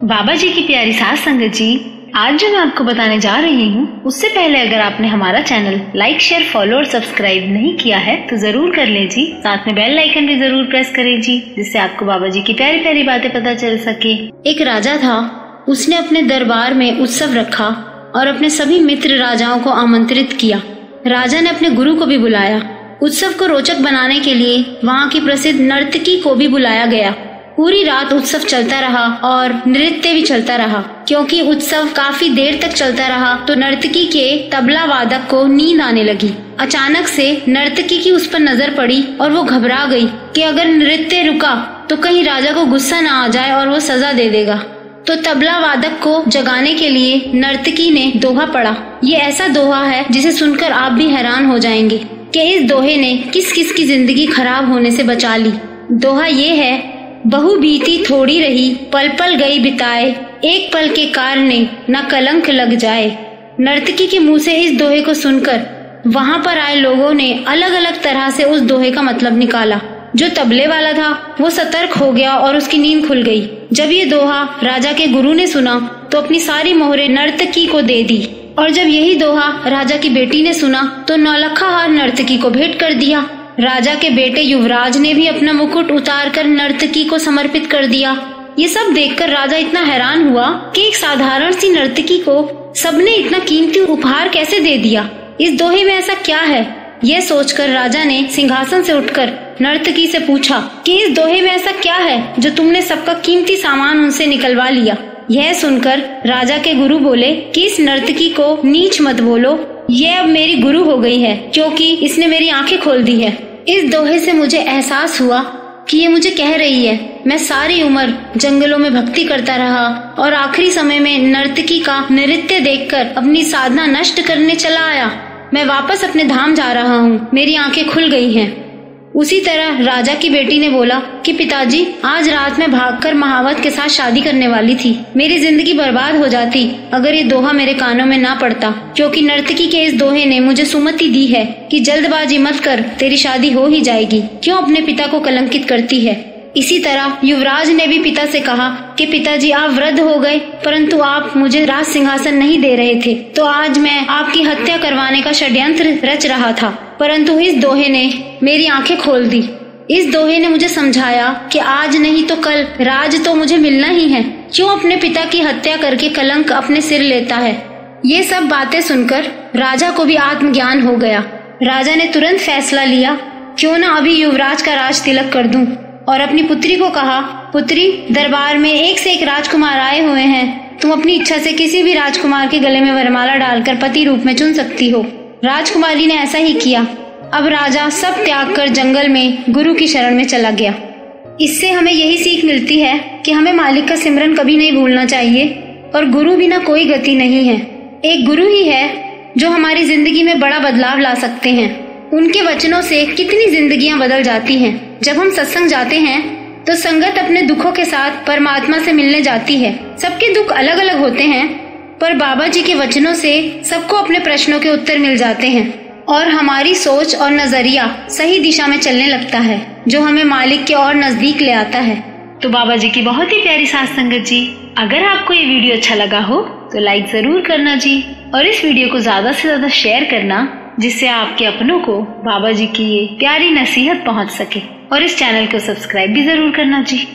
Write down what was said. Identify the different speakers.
Speaker 1: बाबा जी की प्यारी साथ संगत जी, आज जो मैं आपको बताने जा रही हूँ उससे पहले अगर आपने हमारा चैनल लाइक शेयर फॉलो और सब्सक्राइब नहीं किया है तो जरूर कर ले जी। साथ में बेल आइकन भी जरूर प्रेस करें जी, जिससे आपको बाबा जी की प्यारी प्यारी बातें पता चल सके।
Speaker 2: एक राजा था, उसने अपने दरबार में उत्सव रखा और अपने सभी मित्र राजाओं को आमंत्रित किया। राजा ने अपने गुरु को भी बुलाया। उत्सव को रोचक बनाने के लिए वहाँ की प्रसिद्ध नर्तकी को भी बुलाया गया। पूरी रात उत्सव चलता रहा और नृत्य भी चलता रहा। क्योंकि उत्सव काफी देर तक चलता रहा तो नर्तकी के तबला वादक को नींद आने लगी। अचानक से नर्तकी की उस पर नजर पड़ी और वो घबरा गई कि अगर नृत्य रुका तो कहीं राजा को गुस्सा न आ जाए और वो सजा दे देगा। तो तबला वादक को जगाने के लिए नर्तकी ने दोहा पढ़ा। ये ऐसा दोहा है जिसे सुनकर आप भी हैरान हो जाएंगे कि इस दोहे ने किस किस की जिंदगी खराब होने से बचा ली। दोहा ये है, बहु बीती थोड़ी रही, पल पल गई बिताए, एक पल के कारणे न कलंक लग जाए। नर्तकी के मुंह से इस दोहे को सुनकर वहाँ पर आए लोगों ने अलग अलग तरह से उस दोहे का मतलब निकाला। जो तबले वाला था वो सतर्क हो गया और उसकी नींद खुल गई। जब ये दोहा राजा के गुरु ने सुना तो अपनी सारी मोहरें नर्तकी को दे दी, और जब यही दोहा राजा की बेटी ने सुना तो नौलखा हार नर्तकी को भेंट कर दिया। राजा के बेटे युवराज ने भी अपना मुकुट उतारकर नर्तकी को समर्पित कर दिया। ये सब देखकर राजा इतना हैरान हुआ कि एक साधारण सी नर्तकी को सबने इतना कीमती उपहार कैसे दे दिया। इस दोहे में ऐसा क्या है? यह सोचकर राजा ने सिंहासन से उठकर नर्तकी से पूछा कि इस दोहे में ऐसा क्या है जो तुमने सबका कीमती सामान उनसे निकलवा लिया। यह सुनकर राजा के गुरु बोले कि इस नर्तकी को नीच मत बोलो, यह अब मेरी गुरु हो गई है क्योंकि इसने मेरी आंखें खोल दी है। इस दोहे से मुझे एहसास हुआ कि ये मुझे कह रही है मैं सारी उम्र जंगलों में भक्ति करता रहा और आखिरी समय में नर्तकी का नृत्य देखकर अपनी साधना नष्ट करने चला आया। मैं वापस अपने धाम जा रहा हूँ, मेरी आंखें खुल गई हैं। उसी तरह राजा की बेटी ने बोला कि पिताजी, आज रात में भागकर महावत के साथ शादी करने वाली थी। मेरी जिंदगी बर्बाद हो जाती अगर ये दोहा मेरे कानों में ना पड़ता, क्योंकि नर्तकी के इस दोहे ने मुझे सुमति दी है कि जल्दबाजी मत कर, तेरी शादी हो ही जाएगी। क्यों अपने पिता को कलंकित करती है? इसी तरह युवराज ने भी पिता से कहा कि पिताजी, आप वृद्ध हो गए परंतु आप मुझे राज सिंहासन नहीं दे रहे थे, तो आज मैं आपकी हत्या करवाने का षड्यंत्र रच रहा था, परंतु इस दोहे ने मेरी आंखें खोल दी। इस दोहे ने मुझे समझाया कि आज नहीं तो कल राज तो मुझे मिलना ही है। क्यों अपने पिता की हत्या करके कलंक अपने सिर लेता है? ये सब बातें सुनकर राजा को भी आत्मज्ञान हो गया। राजा ने तुरंत फैसला लिया, क्यों न अभी युवराज का राज तिलक कर दूं, और अपनी पुत्री को कहा, पुत्री, दरबार में एक से एक राजकुमार आए हुए हैं, तुम अपनी इच्छा से किसी भी राजकुमार के गले में वरमाला डालकर पति रूप में चुन सकती हो। राजकुमारी ने ऐसा ही किया। अब राजा सब त्याग कर जंगल में गुरु की शरण में चला गया। इससे हमें यही सीख मिलती है कि हमें मालिक का सिमरन कभी नहीं भूलना चाहिए, और गुरु बिना कोई गति नहीं है। एक गुरु ही है जो हमारी जिंदगी में बड़ा बदलाव ला सकते हैं। उनके वचनों से कितनी जिंदगियां बदल जाती हैं। जब हम सत्संग जाते हैं तो संगत अपने दुखों के साथ परमात्मा से मिलने जाती है। सबके दुख अलग अलग होते हैं, पर बाबा जी के वचनों से सबको अपने प्रश्नों के उत्तर मिल जाते हैं और हमारी सोच और नजरिया सही दिशा में चलने लगता है, जो हमें मालिक के और नजदीक ले आता है।
Speaker 1: तो बाबा जी की बहुत ही प्यारी साथ संगत जी, अगर आपको ये वीडियो अच्छा लगा हो तो लाइक जरूर करना जी, और इस वीडियो को ज्यादा से ज्यादा शेयर करना, जिससे आपके अपनों को बाबा जी की ये प्यारी नसीहत पहुंच सके, और इस चैनल को सब्सक्राइब भी जरूर करना जी।